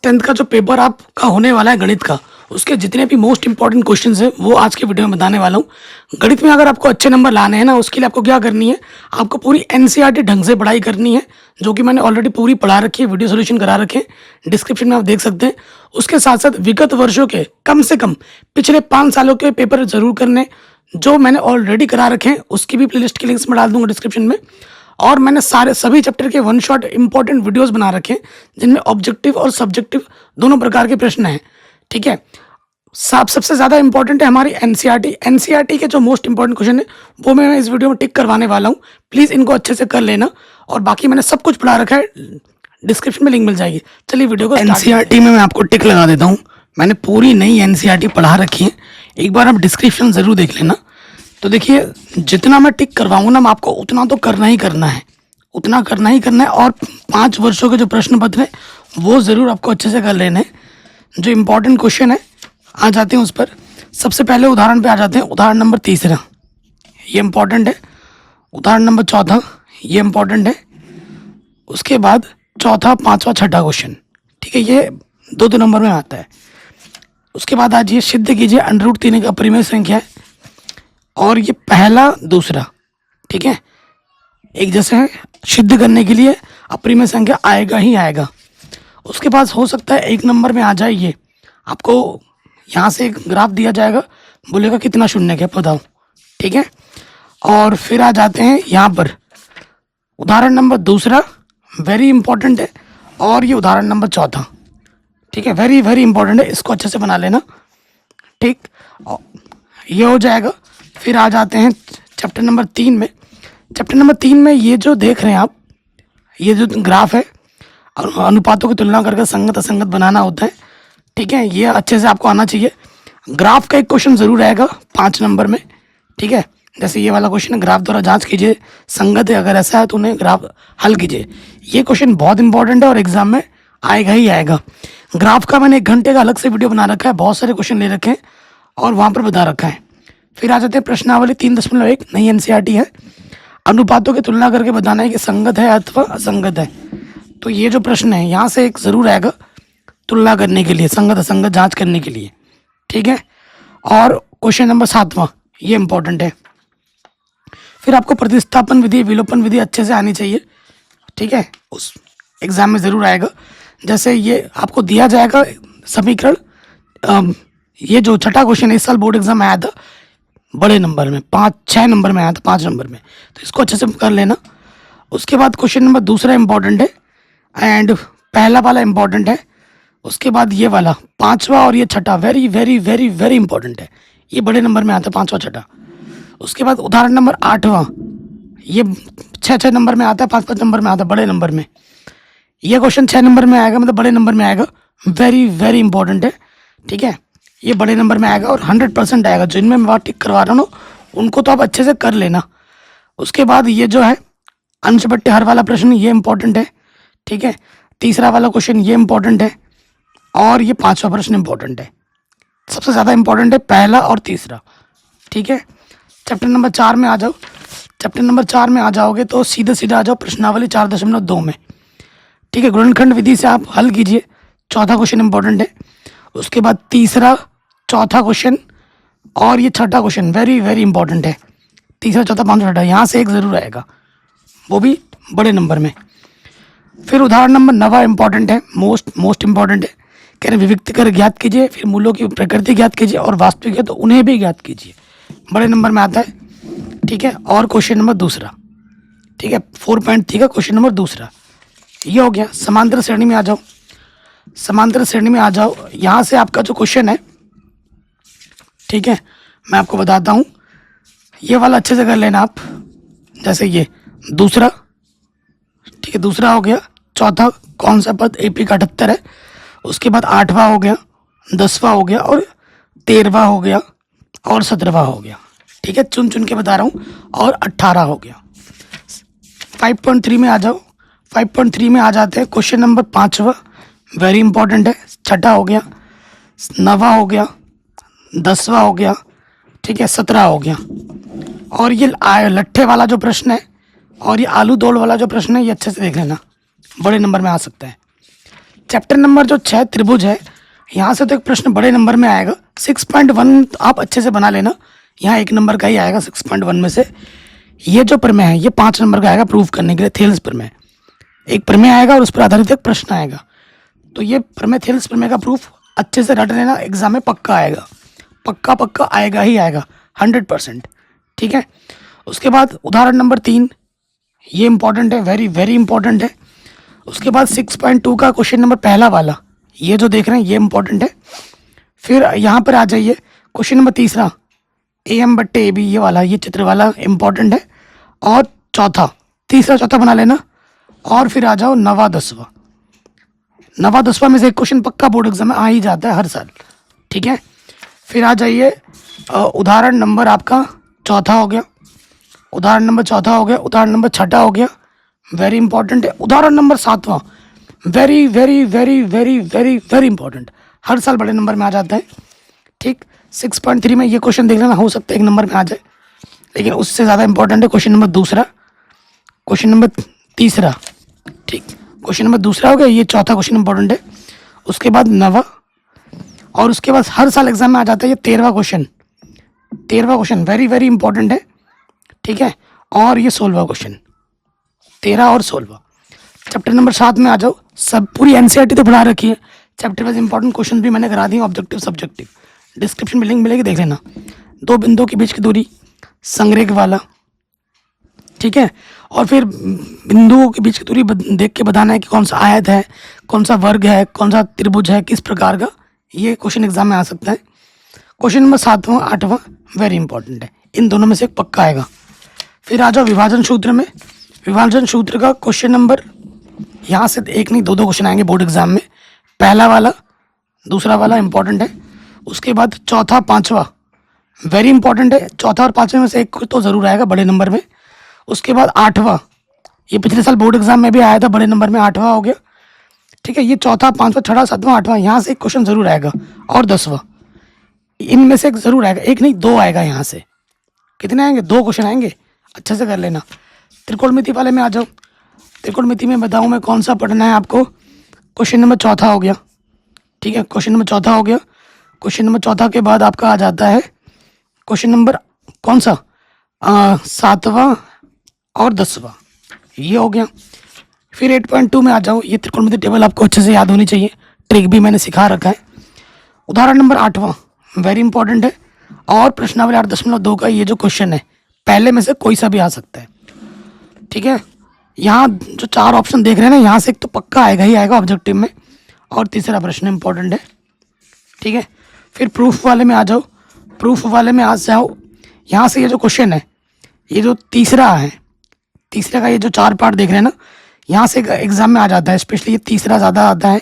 10th का जो paper आपका होने वाला है गणित का, उसके जितने भी मोस्ट इंपॉर्टेंट क्वेश्चंस हैं वो आज के वीडियो में बताने वाला हूँ। गणित में अगर आपको अच्छे नंबर लाने हैं ना, उसके लिए आपको क्या करनी है, आपको पूरी एनसीईआरटी ढंग से पढ़ाई करनी है, जो कि मैंने ऑलरेडी पूरी पढ़ा रखी है, वीडियो सोल्यूशन करा रखे हैं, डिस्क्रिप्शन में आप देख सकते हैं। उसके साथ साथ विगत वर्षों के कम से कम पिछले 5 सालों के पेपर जरूर करने, जो मैंने ऑलरेडी करा रखे हैं उसकी भी प्लेलिस्ट के लिंक्स मैं डाल दूंगा डिस्क्रिप्शन में। और मैंने सभी चैप्टर के वन शॉट इंपॉर्टेंट वीडियोस बना रखे हैं, जिनमें ऑब्जेक्टिव और सब्जेक्टिव दोनों प्रकार के प्रश्न हैं। ठीक है, सबसे ज़्यादा इंपॉर्टेंट है हमारी एनसीईआरटी के जो मोस्ट इंपॉर्टेंट क्वेश्चन है वो मैं इस वीडियो में टिक करवाने वाला हूँ। प्लीज़ इनको अच्छे से कर लेना। और बाकी मैंने सब कुछ पढ़ा रखा है, डिस्क्रिप्शन में लिंक मिल जाएगी। चलिए वीडियो को एनसीईआरटी में मैं आपको टिक लगा देता हूँ। मैंने पूरी नई एनसीईआरटी पढ़ा रखी है, एक बार आप डिस्क्रिप्शन ज़रूर देख लेना। तो देखिए, जितना मैं टिक करवाऊंगा ना, आपको उतना तो करना ही करना है, उतना करना ही करना है। और 5 वर्षों के जो प्रश्न पत्र हैं वो ज़रूर आपको अच्छे से कर लेने हैं। जो इम्पोर्टेंट क्वेश्चन है आ जाते हैं उस पर। सबसे पहले उदाहरण पे आ जाते हैं। उदाहरण नंबर 3 ये इम्पोर्टेंट है। उदाहरण नंबर 4 ये इम्पोर्टेंट है। उसके बाद 4, 5वां, 6ठा क्वेश्चन। ठीक है, ये 2 नंबर में आता है। उसके बाद आज ये सिद्ध कीजिए √3 एक अपरिमेय संख्या है, और ये पहला दूसरा। ठीक है, एक जैसे है, सिद्ध करने के लिए अपरिमेय संख्या आएगा ही आएगा। उसके पास हो सकता है 1 नंबर में आ जाए। ये आपको यहाँ से एक ग्राफ दिया जाएगा, बोलेगा कितना शून्य है बताओ। ठीक है, और फिर आ जाते हैं यहाँ पर उदाहरण नंबर 2, वेरी इंपॉर्टेंट है। और ये उदाहरण नंबर 4। ठीक है, वेरी वेरी इंपॉर्टेंट है, इसको अच्छे से बना लेना। ठीक, ये हो जाएगा। फिर आ जाते हैं चैप्टर नंबर 3 में। चैप्टर नंबर 3 में ये जो देख रहे हैं आप, ये जो ग्राफ है, अनुपातों की तुलना करके संगत असंगत बनाना होता है। ठीक है, ये अच्छे से आपको आना चाहिए। ग्राफ का एक क्वेश्चन ज़रूर आएगा 5 नंबर में। ठीक है, जैसे ये वाला क्वेश्चन है, ग्राफ द्वारा जांच कीजिए संगत है, अगर ऐसा है तो उन्हें ग्राफ हल कीजिए। ये क्वेश्चन बहुत इंपॉर्टेंट है और एग्जाम में आएगा ही आएगा। ग्राफ का मैंने 1 घंटे का अलग से वीडियो बना रखा है, बहुत सारे क्वेश्चन ले रखे हैं और वहाँ पर बता रखा है। फिर आ जाते हैं प्रश्नावली 3.1, नई एनसीईआरटी है। अनुपातों की तुलना करके बताना है कि संगत है अथवा असंगत है। तो ये जो प्रश्न है यहाँ से एक ज़रूर आएगा, तुलना करने के लिए, संगत असंगत जांच करने के लिए। ठीक है, और क्वेश्चन नंबर 7वां, ये इंपॉर्टेंट है। फिर आपको प्रतिस्थापन विधि, विलोपन विधि अच्छे से आनी चाहिए। ठीक है, उस एग्ज़ाम में ज़रूर आएगा। जैसे ये आपको दिया जाएगा समीकरण, ये जो 6ठा क्वेश्चन इस साल बोर्ड एग्जाम में आया था बड़े नंबर में, 6 नंबर में आया था, 5 नंबर में, तो इसको अच्छे से कर लेना। उसके बाद क्वेश्चन नंबर 2 इंपॉर्टेंट है, एंड पहला वाला इंपॉर्टेंट है। उसके बाद ये वाला 5वां और ये 6ठा very very very very important है, ये बड़े नंबर में आता है 5वां 6ठा। उसके बाद उदाहरण नंबर 8वां, ये 6 नंबर में आता है, 5 नंबर में आता है बड़े नंबर में। ये क्वेश्चन 6 नंबर में आएगा, मतलब बड़े नंबर में आएगा, वेरी वेरी इंपॉर्टेंट है। ठीक है, ये बड़े नंबर में आएगा और 100% आएगा। जिनमें मैं बात टिक करवा रहा हूँ उनको तो आप अच्छे से कर लेना। उसके बाद ये जो है अंश बट्टे हर वाला प्रश्न, ये इंपॉर्टेंट है। ठीक है, तीसरा वाला क्वेश्चन ये इंपॉर्टेंट है, और ये 5वां प्रश्न इंपॉर्टेंट है। सबसे ज़्यादा इंपॉर्टेंट है पहला और तीसरा। ठीक है, चैप्टर नंबर 4 में आ जाओ। चैप्टर नंबर 4 में आ जाओगे तो सीधे सीधे आ जाओ प्रश्नावली 4.2 में। ठीक है, गुणनखंड विधि से आप हल कीजिए, 4था क्वेश्चन इंपॉर्टेंट है। उसके बाद तीसरा, 4था क्वेश्चन और ये 6ठा क्वेश्चन वेरी वेरी इंपॉर्टेंट है। तीसरा, 4था, 5वां, 6ठा, यहाँ से एक ज़रूर आएगा, वो भी बड़े नंबर में। फिर उदाहरण नंबर 9 इंपॉर्टेंट है, मोस्ट इंपॉर्टेंट है। कह रहे विविक्त कर ज्ञात कीजिए, फिर मूलों की प्रकृति ज्ञात कीजिए, और वास्तविक है तो उन्हें भी ज्ञात कीजिए, बड़े नंबर में आता है। ठीक है, और क्वेश्चन नंबर 2, ठीक है, 4.3 का क्वेश्चन नंबर 2 ये हो गया। समांतर श्रेणी में आ जाओ। समांतर श्रेणी में आ जाओ, यहाँ से आपका जो क्वेश्चन है, ठीक है, मैं आपको बताता हूँ, ये वाला अच्छे से कर लेना आप। जैसे ये 2, ठीक है, 2 हो गया। 4था कौन सा पद, AP का 78 है। उसके बाद 8वां हो गया, 10वां हो गया, और 13वां हो गया, और 17वां हो गया। ठीक है, चुन चुन के बता रहा हूँ, और 18 हो गया। 5.3 में आ जाओ। 5.3 में आ जाते हैं क्वेश्चन नंबर 5वां, वेरी इंपॉर्टेंट है। 6ठा हो गया, 9वां हो गया, 10वां हो गया, ठीक है, 17 हो गया। और ये लट्ठे वाला जो प्रश्न है और ये आलू दौड़ वाला जो प्रश्न है, ये अच्छे से देख लेना, बड़े नंबर में आ सकता है। चैप्टर नंबर जो 6 त्रिभुज है, यहाँ से तो एक प्रश्न बड़े नंबर में आएगा। 6.1 आप अच्छे से बना लेना, यहाँ 1 नंबर का ही आएगा 6.1 में से। ये जो प्रमेय है ये 5 नंबर का आएगा प्रूफ करने के लिए, थेल्स प्रमेय। एक प्रमेय आएगा और उस पर आधारित एक प्रश्न आएगा। तो ये प्रमेय, थेल्स प्रमेय का प्रूफ अच्छे से रट लेना, एग्जाम में पक्का आएगा, पक्का आएगा ही आएगा 100%। ठीक है। उसके बाद उदाहरण नंबर 3, ये इंपॉर्टेंट है, वेरी वेरी इंपॉर्टेंट है। उसके बाद 6.2 का क्वेश्चन नंबर पहला वाला, ये जो देख रहे हैं ये इंपॉर्टेंट है। फिर यहाँ पर आ जाइए क्वेश्चन नंबर तीसरा, AM बट्टे AB, ये वाला, ये चित्र वाला इंपॉर्टेंट है। और तीसरा चौथा बना लेना। और फिर आ जाओ नवा दसवां में से एक क्वेश्चन पक्का बोर्ड एग्जाम में आ ही जाता है हर साल। ठीक है। फिर आ जाइए उदाहरण नंबर आपका चौथा हो गया, उदाहरण नंबर चौथा हो गया, उदाहरण नंबर छठा हो गया, वेरी इंपॉर्टेंट है। उदाहरण नंबर 7वां, very very very very very very important, हर साल बड़े नंबर में आ जाता है। ठीक। 6.3 में ये क्वेश्चन देख लेना, हो सकता है 1 नंबर में आ जाए, लेकिन उससे ज़्यादा इंपॉर्टेंट है क्वेश्चन नंबर दूसरा, क्वेश्चन नंबर तीसरा। ठीक, क्वेश्चन नंबर दूसरा हो गया, ये चौथा क्वेश्चन इंपॉर्टेंट है। उसके बाद नवा, और उसके बाद हर साल एग्जाम में आ जाता है ये 13वां क्वेश्चन वेरी वेरी इंपॉर्टेंट है। ठीक है। और ये 16वां क्वेश्चन, 13 और 16। चैप्टर नंबर 7 में आ जाओ, सब पूरी NCERT तो पढ़ा रखी है, चैप्टर वाइज इंपॉर्टेंट क्वेश्चन भी मैंने करा दिए, ऑब्जेक्टिव सब्जेक्टिव। डिस्क्रिप्शन में लिंक मिलेगी, देख लेना। 2 बिंदुओं के बीच की दूरी, संरेख वाला। ठीक है। और फिर बिंदुओं के बीच की दूरी देख के बताना है कि कौन सा आयत है, कौन सा वर्ग है, कौन सा त्रिभुज है, किस प्रकार का, ये क्वेश्चन एग्जाम में आ सकता है। क्वेश्चन नंबर 7वां 8वां वेरी इंपॉर्टेंट है, इन दोनों में से एक पक्का आएगा। फिर आ जाओ विभाजन सूत्र में, विभाजन सूत्र का क्वेश्चन नंबर, यहाँ से एक नहीं 2 क्वेश्चन आएंगे बोर्ड एग्जाम में। पहला वाला, दूसरा वाला इंपॉर्टेंट है। उसके बाद चौथा पांचवा वेरी इंपॉर्टेंट है, चौथा और पांचवें में से एक तो ज़रूर आएगा बड़े नंबर में। उसके बाद 8वां, ये पिछले साल बोर्ड एग्जाम में भी आया था बड़े नंबर में, 8वां हो गया। ठीक है। ये चौथा, पांचवा, छठा, सातवां, 8वां, यहाँ से एक क्वेश्चन ज़रूर आएगा। और 10वां, इनमें से एक ज़रूर आएगा, एक नहीं 2 आएगा। यहाँ से कितने आएंगे? 2 क्वेश्चन आएंगे, अच्छे से कर लेना। त्रिकोणमिति वाले में आ जाओ, त्रिकोणमिति में बताऊँ मैं कौन सा पढ़ना है आपको। क्वेश्चन नंबर चौथा हो गया। ठीक है, क्वेश्चन नंबर चौथा हो गया। क्वेश्चन नंबर चौथा के बाद आपका आ जाता है क्वेश्चन नंबर कौन सा, 7वां और 10वां, ये हो गया। फिर 8.2 में आ जाओ, ये त्रिकोणमिति टेबल आपको अच्छे से याद होनी चाहिए, ट्रिक भी मैंने सिखा रखा है। उदाहरण नंबर 8वां वेरी इंपॉर्टेंट है। और प्रश्नावली 8.2 का ये जो क्वेश्चन है, पहले में से कोई सा भी आ सकता है। ठीक है। यहाँ जो 4 ऑप्शन देख रहे हैं ना, यहाँ से एक तो पक्का आएगा ही आएगा ऑब्जेक्टिव में, और तीसरा प्रश्न इंपॉर्टेंट है। ठीक है। फिर प्रूफ वाले में आ जाओ, प्रूफ वाले में आ जाओ, यहाँ से ये जो क्वेश्चन है, ये जो तीसरा है, तीसरे का ये जो 4 पार्ट देख रहे हैं ना, यहाँ से एग्जाम में आ जाता है, स्पेशली ये तीसरा ज़्यादा आता है।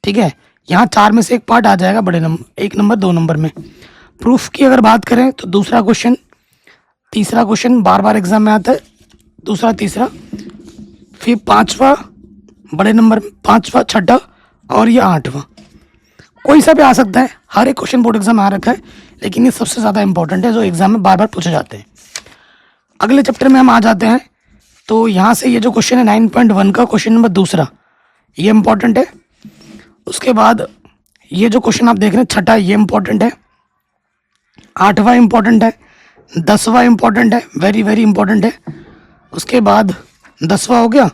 ठीक है। यहाँ 4 में से एक पार्ट आ जाएगा बड़े नंबर, 1 नंबर 2 नंबर में। प्रूफ की अगर बात करें तो दूसरा क्वेश्चन, तीसरा क्वेश्चन बार बार एग्जाम में आता है, दूसरा तीसरा। फिर 5वां बड़े नंबर, 5वां, छठा, और ये 8वां, कोई सा भी आ सकता है। हर एक क्वेश्चन बोर्ड एग्जाम में आ रखा है, लेकिन ये सबसे ज़्यादा इंपॉर्टेंट है, जो एग्जाम में बार बार पूछे जाते हैं। अगले चैप्टर में हम आ जाते हैं, तो यहाँ से ये जो क्वेश्चन है 9.1 का क्वेश्चन नंबर दूसरा, ये इंपॉर्टेंट है। उसके बाद ये जो क्वेश्चन आप देख रहे हैं छठा, ये इंपॉर्टेंट है। 8वां इंपॉर्टेंट है, 10वां इंपॉर्टेंट है, वेरी वेरी इंपॉर्टेंट है। उसके बाद 10वां हो गया।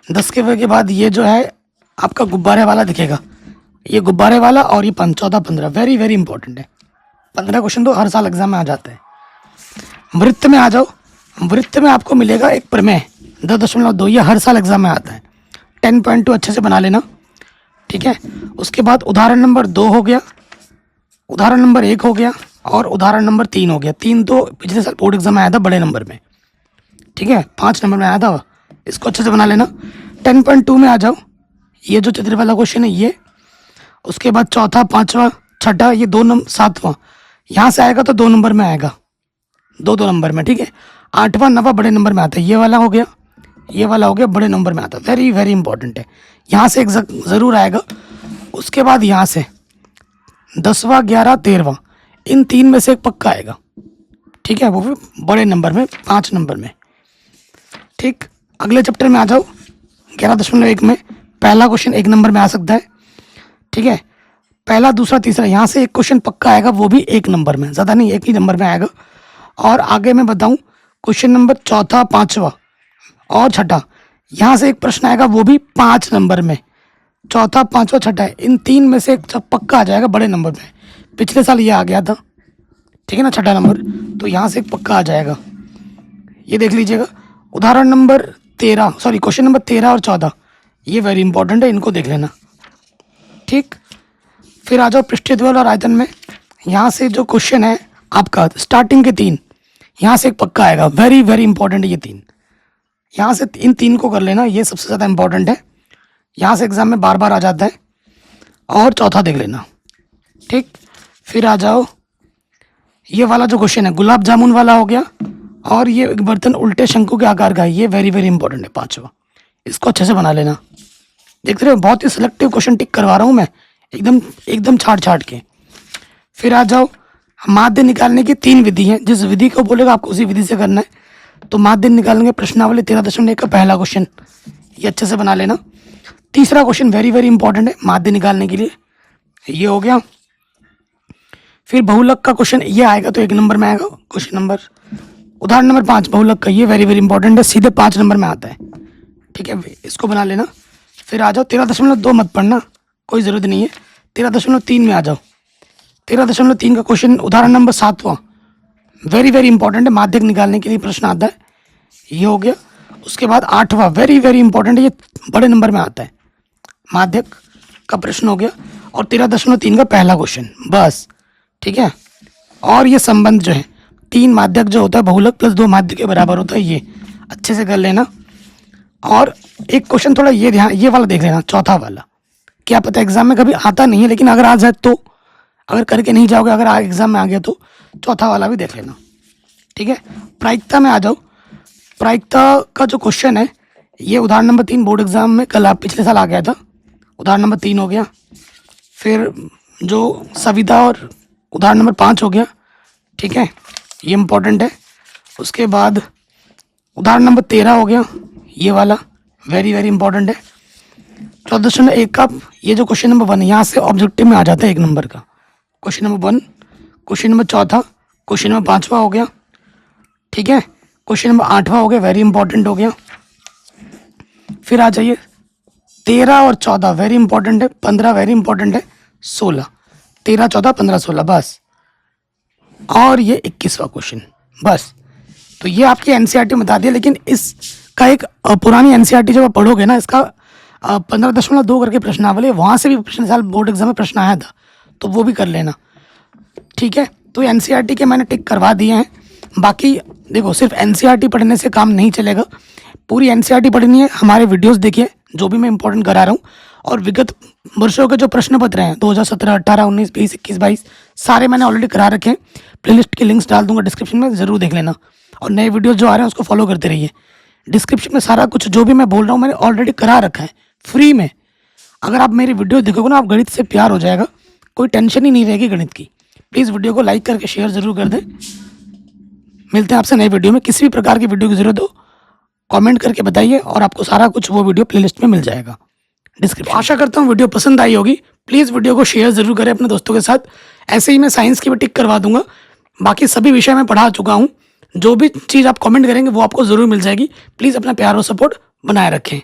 10 के बाद ये जो है आपका गुब्बारे वाला दिखेगा, ये गुब्बारे वाला, और ये 14, 15 वेरी वेरी इंपॉर्टेंट है। 15 क्वेश्चन तो हर साल एग्जाम में आ जाते हैं। वृत्त में आ जाओ, वृत्त में आपको मिलेगा एक प्रमेय 10.2, ये हर साल एग्जाम में आता है। 10.2 अच्छे से बना लेना। ठीक है। उसके बाद उदाहरण नंबर 2 हो गया, उदाहरण नंबर 1 हो गया, और उदाहरण नंबर 3 हो गया। 3 तो पिछले साल बोर्ड एग्जाम में आया था बड़े नंबर में। ठीक है। 5 नंबर में आया था, इसको अच्छे से बना लेना। 10.2 में आ जाओ, ये जो चित्र वाला क्वेश्चन है ये। उसके बाद चौथा, पांचवा, छठा, ये 2 नंबर, 7वां यहाँ से आएगा तो 2 नंबर में आएगा, 2 नंबर में। ठीक है। 8वां 9वां बड़े नंबर में आता है, ये वाला हो गया, ये वाला हो गया, बड़े नंबर में आता है, वेरी वेरी इंपॉर्टेंट है। यहाँ से एक ज़रूर आएगा। उसके बाद यहाँ से 10वां, 11, 13वां, इन 3 में से एक पक्का आएगा। ठीक है, वो भी बड़े नंबर में, 5 नंबर में। ठीक। अगले चैप्टर में आ जाओ, 11.1 में पहला क्वेश्चन 1 नंबर में आ सकता है। ठीक है, पहला दूसरा तीसरा, यहाँ से एक क्वेश्चन पक्का आएगा, वो भी 1 नंबर में, ज़्यादा नहीं 1 ही नंबर में आएगा। और आगे मैं बताऊँ, क्वेश्चन नंबर चौथा, पाँचवा और छठा, यहाँ से एक प्रश्न आएगा, वो भी 5 नंबर में। चौथा, पाँचवा, छठा, इन 3 में से एक सब पक्का आ जाएगा बड़े नंबर में। पिछले साल ये आ गया था, ठीक है ना, छठा नंबर, तो यहाँ से एक पक्का आ जाएगा। ये देख लीजिएगा, उदाहरण नंबर 13, सॉरी क्वेश्चन नंबर 13 और 14, ये वेरी इंपॉर्टेंट है, इनको देख लेना। ठीक, फिर आ जाओ पृष्ठीय द्वल और आयतन में। यहाँ से जो क्वेश्चन है आपका स्टार्टिंग के 3, यहाँ से एक पक्का आएगा, वेरी वेरी इंपॉर्टेंट है ये 3। यहाँ से इन 3 को कर लेना, ये सबसे ज़्यादा इंपॉर्टेंट है, यहाँ से एग्जाम में बार बार आ जाता है। और चौथा देख लेना। ठीक, फिर आ जाओ, ये वाला जो क्वेश्चन है गुलाब जामुन वाला हो गया, और ये एक बर्तन उल्टे शंकु के आकार का है, ये वेरी वेरी इंपॉर्टेंट है, पांचवा। इसको अच्छे से बना लेना। देख रहे हो, बहुत ही सिलेक्टिव क्वेश्चन टिक करवा रहा हूँ मैं, एकदम एकदम छाट छाट के। फिर आ जाओ, माध्य निकालने की 3 विधि हैं, जिस विधि को बोलेगा आपको उसी विधि से करना है। तो माध्य निकालने के प्रश्नावली 13.1 का पहला क्वेश्चन, ये अच्छे से बना लेना। तीसरा क्वेश्चन वेरी वेरी इंपॉर्टेंट है माध्य निकालने के लिए, ये हो गया। फिर बहुलक का क्वेश्चन ये आएगा तो 1 नंबर में आएगा, क्वेश्चन नंबर उदाहरण नंबर 5 बहुलक का, ये वेरी वेरी इंपॉर्टेंट है, सीधे 5 नंबर में आता है। ठीक है, इसको बना लेना। फिर आ जाओ 13.2 मत पढ़ना, कोई ज़रूरत नहीं है, 13.3 में आ जाओ। 13.3 का क्वेश्चन उदाहरण नंबर 7वां, वेरी वेरी इंपॉर्टेंट है, माध्यक निकालने के लिए प्रश्न आता है, ये हो गया। उसके बाद 8वां वेरी वेरी इंपॉर्टेंट है, ये बड़े नंबर में आता है, माध्यक का प्रश्न हो गया। और 13.3 का पहला क्वेश्चन, बस। ठीक है, और ये संबंध जो है 3 माध्यक जो होता है बहुलक प्लस 2 माध्यक के बराबर होता है, ये अच्छे से कर लेना। और एक क्वेश्चन थोड़ा ये ध्यान, ये वाला देख लेना, चौथा वाला, क्या पता एग्जाम में कभी आता नहीं है, लेकिन अगर आ जाए तो, अगर करके नहीं जाओगे, अगर एग्जाम में आ गया तो चौथा वाला भी देख लेना। ठीक है, प्रायिकता में आ जाओ। प्रायिकता का जो क्वेश्चन है, ये उदाहरण नंबर 3 बोर्ड एग्जाम में कल पिछले साल आ गया था, उदाहरण नंबर 3 हो गया। फिर जो संविदा और उदाहरण नंबर 5 हो गया। ठीक है, ये इंपॉर्टेंट है। उसके बाद उदाहरण नंबर 13 हो गया, ये वाला वेरी वेरी इंपॉर्टेंट है। 14.1 का ये जो क्वेश्चन नंबर 1 है, यहाँ से ऑब्जेक्टिव में आ जाता है 1 नंबर का, question number 1। Question number 4, question number 5वां हो गया। ठीक है, क्वेश्चन नंबर 8वां हो गया, वेरी इंपॉर्टेंट हो गया। फिर आ जाइए 13 और 14 वेरी इंपॉर्टेंट है, 15 वेरी इंपॉर्टेंट है, 16, 13, 14, 15, 16 बस। और ये 21वां क्वेश्चन, बस। तो ये आपकी एनसीईआरटी बता दिया, लेकिन इसका एक पुरानी एनसीईआरटी जब आप पढ़ोगे ना, इसका 15.2 करके प्रश्नावली, वहाँ से भी पिछले साल बोर्ड एग्जाम में प्रश्न आया था, तो वो भी कर लेना। ठीक है, तो एनसीईआरटी के मैंने टिक करवा दिए हैं। बाकी देखो, सिर्फ एनसीईआरटी पढ़ने से काम नहीं चलेगा, पूरी एनसीईआरटी पढ़नी है, हमारे वीडियोस देखिए जो भी मैं इंपॉर्टेंट करा रहा हूँ, और विगत वर्षों के जो प्रश्न पत्र हैं 2017, 18, 19, 20, 21, 22 सारे मैंने ऑलरेडी करा रखे हैं। प्लेलिस्ट के लिंक्स डाल दूंगा डिस्क्रिप्शन में, ज़रूर देख लेना। और नए वीडियोस जो आ रहे हैं उसको फॉलो करते रहिए। डिस्क्रिप्शन में सारा कुछ जो भी मैं बोल रहा हूँ मैंने ऑलरेडी करा रखा है फ्री में। अगर आप मेरी वीडियो देखोगे ना, आप गणित से प्यार हो जाएगा, कोई टेंशन ही नहीं रहेगी गणित की। प्लीज़ वीडियो को लाइक करके शेयर ज़रूर कर दें। मिलते हैं आपसे नए वीडियो में। किसी भी प्रकार की वीडियो की ज़रूरत हो कमेंट करके बताइए, और आपको सारा कुछ वो वीडियो प्लेलिस्ट में मिल जाएगा डिस्क्रिप्शन। आशा करता हूँ वीडियो पसंद आई होगी। प्लीज़ वीडियो को शेयर ज़रूर करें अपने दोस्तों के साथ। ऐसे ही मैं साइंस की भी टिक करवा दूंगा, बाकी सभी विषय में पढ़ा चुका हूँ। जो भी चीज़ आप कमेंट करेंगे वो आपको ज़रूर मिल जाएगी। प्लीज़ अपना प्यार और सपोर्ट बनाए रखें।